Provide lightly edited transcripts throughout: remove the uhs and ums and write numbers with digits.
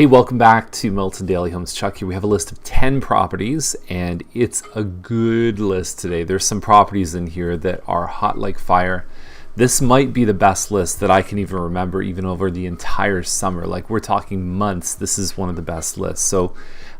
Hey, welcome back to Milton Daily Homes. Chuck here. We have a list of 10 properties, and it's a good list today. There's some properties in here that are hot like fire. This might be the best list that I can even remember, even over the entire summer. Like, we're talking months. This is one of the best lists. So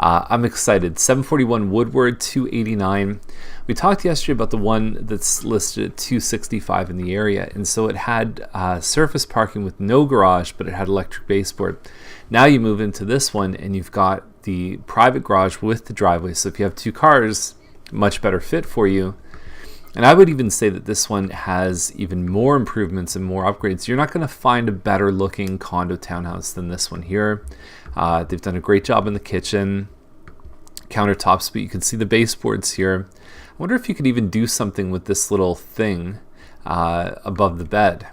I'm excited. 741 Woodward, 289. We talked yesterday about the one that's listed at 265 in the area. And so it had surface parking with no garage, but it had electric baseboard. Now you move into this one and you've got the private garage with the driveway. So if you have two cars, much better fit for you. And I would even say that this one has even more improvements and more upgrades. You're not going to find a better looking condo townhouse than this one here. They've done a great job in the kitchen, countertops, but you can see the baseboards here. I wonder if you could even do something with this little thing above the bed.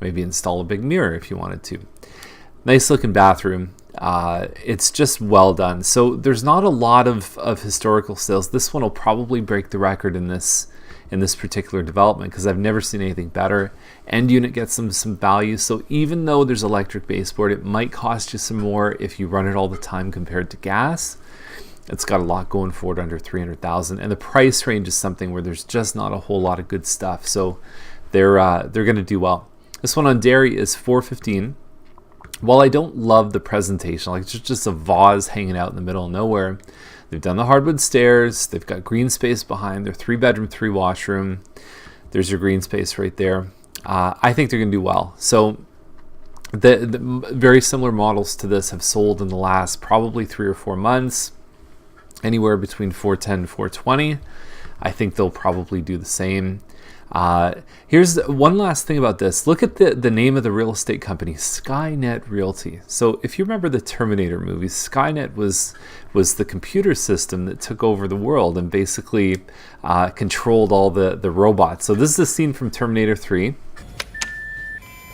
Maybe install a big mirror if you wanted to. Nice looking bathroom. It's just well done. So there's not a lot of historical sales. This one will probably break the record in this particular development because I've never seen anything better. End unit gets some value. So even though there's electric baseboard, it might cost you some more if you run it all the time compared to gas. It's got a lot going for it, under $300,000, and the price range is something where there's just not a whole lot of good stuff. So they're going to do well. This one on Derry is $415. While I don't love the presentation, like it's just a vase hanging out in the middle of nowhere, they've done the hardwood stairs. They've got green space behind. They're 3-bedroom, 3-washroom. There's your green space right there. I think they're going to do well. So the very similar models to this have sold in the last probably 3 or 4 months, anywhere between 410 and 420. I think they'll probably do the same. Here's one last thing about this. Look at the name of the real estate company, Skynet Realty. So if you remember the Terminator movies, Skynet was the computer system that took over the world and basically controlled all the robots. So this is a scene from Terminator 3.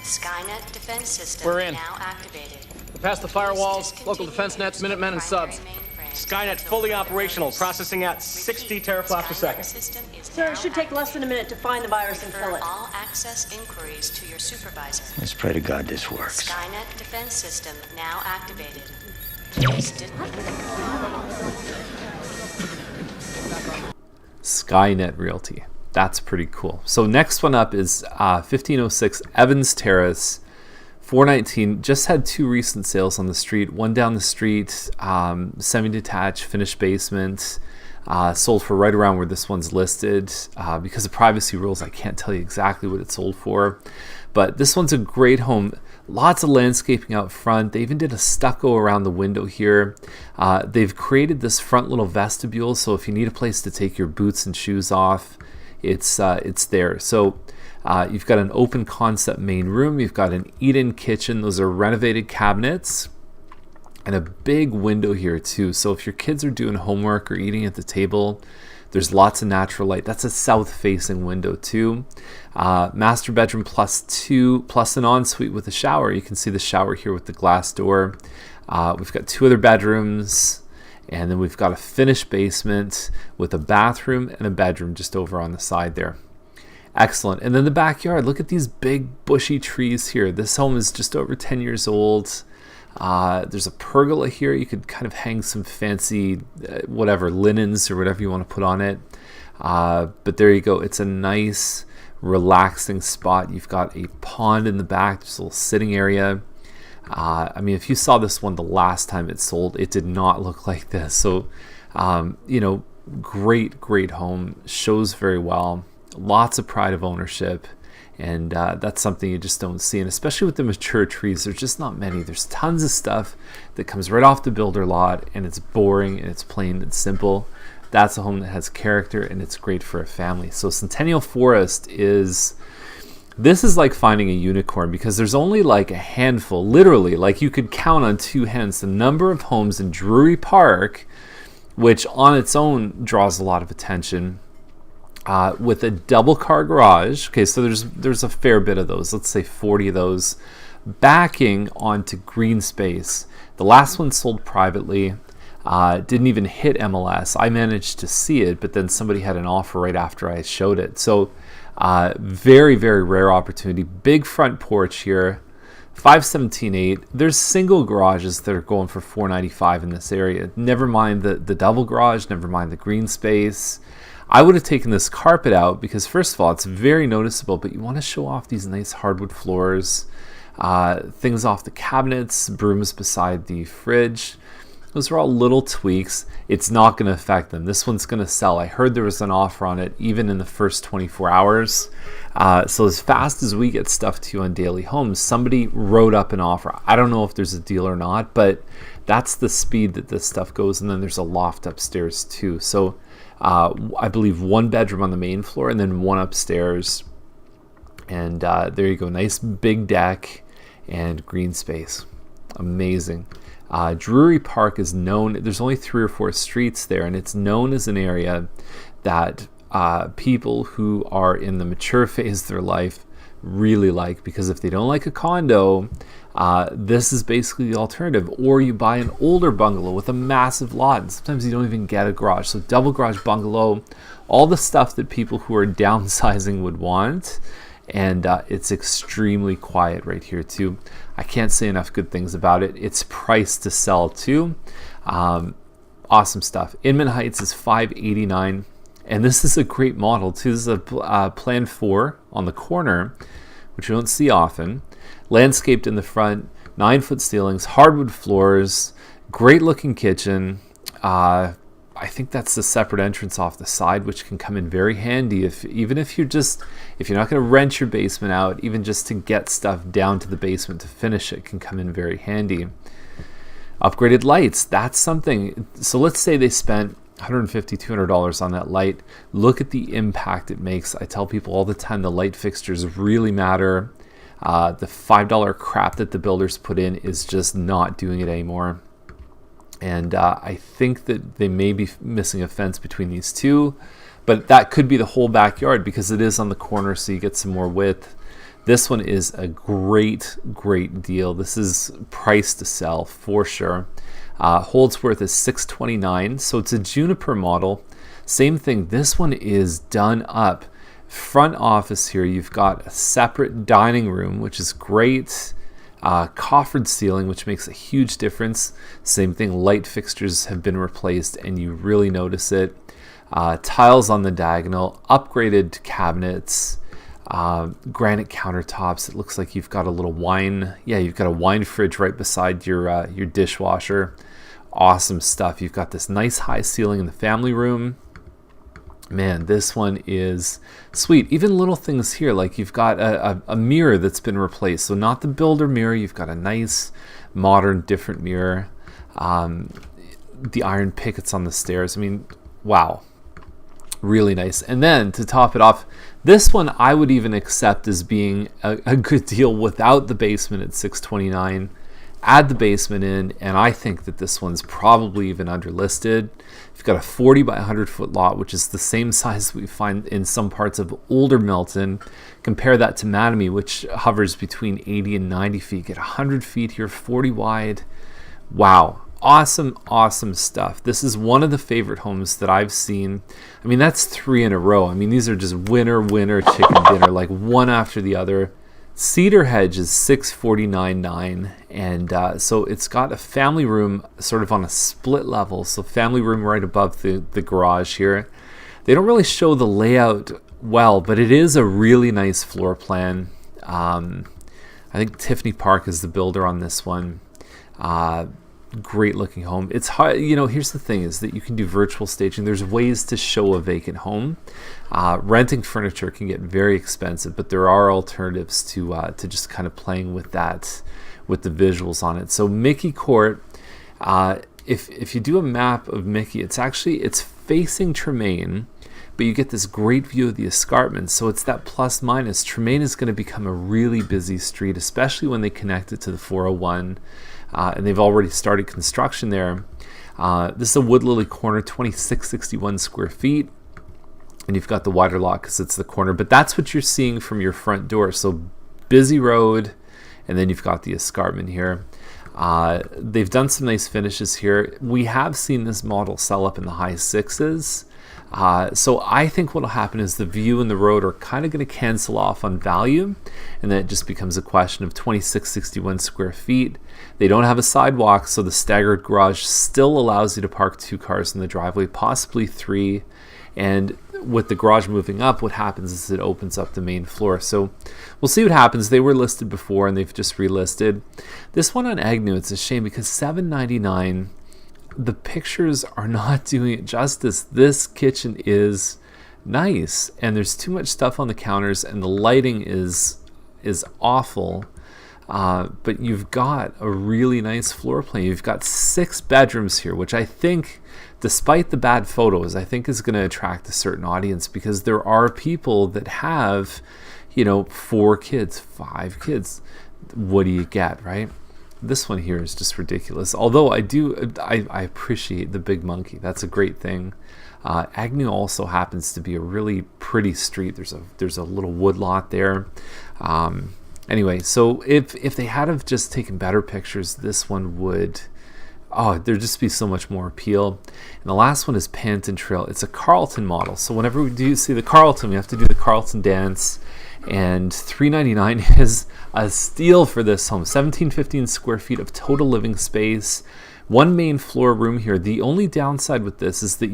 Skynet defense system We're in. now activated. Past the firewalls, local defense nets, Minutemen, and subs. Skynet fully operational, processing at 60 teraflops per second. Sir, it should take less than a minute to find the virus and kill it. All access inquiries to your supervisor. Let's pray to God this works. Skynet defense system now activated. Skynet Realty. That's pretty cool. So next one up is 1506 Evans Terrace, 419. Just had 2 recent sales on the street. One down the street, semi-detached, finished basement, sold for right around where this one's listed. Because of privacy rules, I can't tell you exactly what it sold for. But this one's a great home. Lots of landscaping out front. They even did a stucco around the window here. They've created this front little vestibule, so if you need a place to take your boots and shoes off, it's there. So you've got an open concept main room. You've got an eat-in kitchen. Those are renovated cabinets. And a big window here too. So if your kids are doing homework or eating at the table, there's lots of natural light. That's a south-facing window too. Master bedroom plus an ensuite with a shower. You can see the shower here with the glass door. We've got 2 other bedrooms. And then we've got a finished basement with a bathroom and a bedroom just over on the side there. Excellent. And then the backyard. Look at these big bushy trees here. This home is just over 10 years old. There's a pergola here. You could kind of hang some fancy linens or whatever you want to put on it. But there you go. It's a nice, relaxing spot. You've got a pond in the back. There's a little sitting area. If you saw this one the last time it sold, it did not look like this. So, great home. Shows very well. Lots of pride of ownership. And that's something you just don't see. And especially with the mature trees, there's just not many. There's tons of stuff that comes right off the builder lot, and it's boring, and it's plain and simple. That's a home that has character, and it's great for a family. So Centennial Forest this is like finding a unicorn, because there's only like a handful, literally, like you could count on 2 hands the number of homes in Drury Park, which on its own draws a lot of attention, with a double car garage. Okay, so there's a fair bit of those, let's say 40 of those, backing onto green space. The last one sold privately, didn't even hit MLS. I managed to see it, but then somebody had an offer right after I showed it. So very, very rare opportunity. Big front porch here. 517.8. There's single garages that are going for $495 in this area. Never mind the double garage, never mind the green space. I would have taken this carpet out because, first of all, it's very noticeable, but you want to show off these nice hardwood floors, things off the cabinets, brooms beside the fridge. Those are all little tweaks. It's not going to affect them. This one's going to sell. I heard there was an offer on it even in the first 24 hours. So as fast as we get stuff to you on Daily Homes, somebody wrote up an offer. I don't know if there's a deal or not, but that's the speed that this stuff goes. And then there's a loft upstairs too. So I believe 1 bedroom on the main floor and then 1 upstairs. And there you go. Nice big deck and green space. Amazing. Drury Park is known, there's only 3 or 4 streets there, and it's known as an area that people who are in the mature phase of their life really like, because if they don't like a condo, this is basically the alternative. Or you buy an older bungalow with a massive lot, and sometimes you don't even get a garage. So double garage bungalow, all the stuff that people who are downsizing would want. And it's extremely quiet right here too. I can't say enough good things about it. It's priced to sell too. Awesome stuff. Inman Heights is $589, and this is a great model too. This is a Plan 4 on the corner, which you don't see often. Landscaped in the front, 9-foot ceilings, hardwood floors, great looking kitchen. I think that's the separate entrance off the side, which can come in very handy if you're not going to rent your basement out, even just to get stuff down to the basement to finish it can come in very handy. Upgraded lights, that's something. So let's say they spent $150, $200 on that light. Look at the impact it makes. I tell people all the time the light fixtures really matter. The $5 crap that the builders put in is just not doing it anymore. And I think that they may be missing a fence between these two, but that could be the whole backyard because it is on the corner, so you get some more width. This one is a great deal. This is priced to sell for sure. Holdsworth is $629, so it's a Juniper model. Same thing, this one is done up. Front office here, you've got a separate dining room, which is great. Coffered ceiling, which makes a huge difference. Same thing, light fixtures have been replaced and you really notice it. Tiles on the diagonal, upgraded cabinets, granite countertops. It looks like you've got a little wine. Yeah, you've got a wine fridge right beside your dishwasher. Awesome stuff. You've got this nice high ceiling in the family room. Man, this one is sweet. Even little things here, like you've got a mirror that's been replaced. So not the builder mirror, you've got a nice, modern, different mirror. The iron pickets on the stairs. I mean, wow. Really nice. And then to top it off, this one I would even accept as being a good deal without the basement at $629. Add the basement in, and I think that this one's probably even underlisted. You've got a 40 by 100 foot lot, which is the same size we find in some parts of older Milton. Compare that to Mattamy, which hovers between 80 and 90 feet. Get 100 feet here, 40 wide. Wow. Awesome stuff. This is one of the favorite homes that I've seen. I mean, that's 3 in a row. I mean, these are just winner chicken dinner, like one after the other. Cedar Hedge is $649.9, and so it's got a family room sort of on a split level. So family room right above the garage here. They don't really show the layout well, but it is a really nice floor plan. I think Tiffany Park is the builder on this one. Great looking home. It's hard, here's the thing is that you can do virtual staging. There's ways to show a vacant home. Renting furniture can get very expensive, but there are alternatives to just kind of playing with that, with the visuals on it. So Mickey Court, if you do a map of Mickey, it's facing Tremaine, but you get this great view of the escarpment. So it's that plus minus. Tremaine is going to become a really busy street, especially when they connect it to the 401. And they've already started construction there. This is a Wood Lily corner, 2661 square feet. And you've got the wider lot because it's the corner. But that's what you're seeing from your front door. So busy road, and then you've got the escarpment here. They've done some nice finishes here. We have seen this model sell up in the high 6s. So I think what will happen is the view and the road are kind of going to cancel off on value, and then it just becomes a question of 2661 square feet. They don't have a sidewalk, so the staggered garage still allows you to park 2 cars in the driveway, possibly 3. And with the garage moving up, what happens is it opens up the main floor. So we'll see what happens. They were listed before and they've just relisted. This one on Agnew, it's a shame because $799, the pictures are not doing it justice. This kitchen is nice and there's too much stuff on the counters and the lighting is awful. But you've got a really nice floor plan. You've got 6 bedrooms here, which I think, despite the bad photos, I think is going to attract a certain audience because there are people that have, 4 kids, 5 kids. What do you get, right? This one here is just ridiculous. Although I appreciate the big monkey. That's a great thing. Agnew also happens to be a really pretty street. There's a little woodlot there. Anyway, so if they had have just taken better pictures, this one would, there'd just be so much more appeal. And the last one is Panton Trail. It's a Charlton model. So whenever we do see the Charlton, we have to do the Charlton dance. And $399 is a steal for this home. 1715 square feet of total living space. 1 main floor room here. The only downside with this is that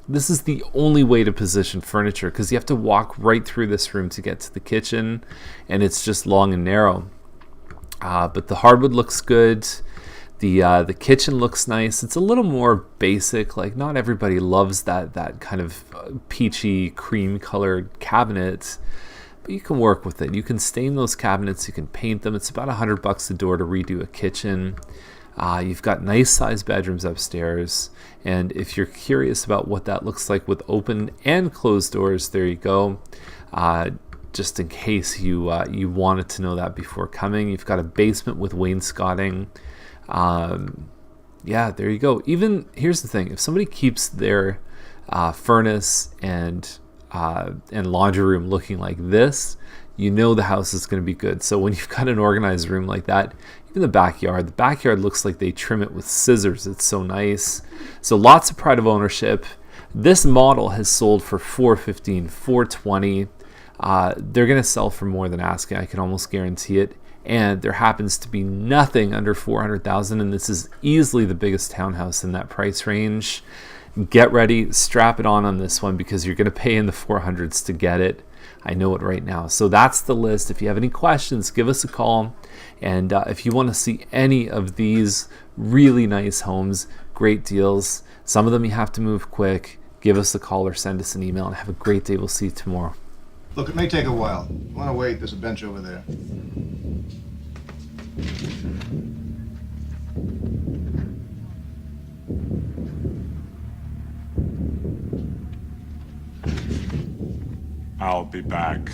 this is the only way to position furniture because you have to walk right through this room to get to the kitchen, and it's just long and narrow. But the hardwood looks good. The kitchen looks nice. It's a little more basic. Like, not everybody loves that kind of peachy cream colored cabinet, but you can work with it. You can stain those cabinets. You can paint them. It's about $100 a door to redo a kitchen. You've got nice sized bedrooms upstairs. And if you're curious about what that looks like with open and closed doors, there you go. Just in case you wanted to know that before coming. You've got a basement with wainscoting. Yeah, there you go. Even, here's the thing. If somebody keeps their furnace and laundry room looking like this, the house is going to be good. So when you've got an organized room like that, even the backyard looks like they trim it with scissors. It's so nice. So lots of pride of ownership. This model has sold for $415, $420. They're going to sell for more than asking. I can almost guarantee it. And there happens to be nothing under $400,000, and this is easily the biggest townhouse in that price range. Get ready, strap it on this one because you're going to pay in the 400s to get it. I know it right now. So that's the list. If you have any questions, give us a call. And if you want to see any of these really nice homes, great deals, some of them you have to move quick, give us a call or send us an email, and have a great day. We'll see you tomorrow. Look, it may take a while. If you want to wait, there's a bench over there. I'll be back.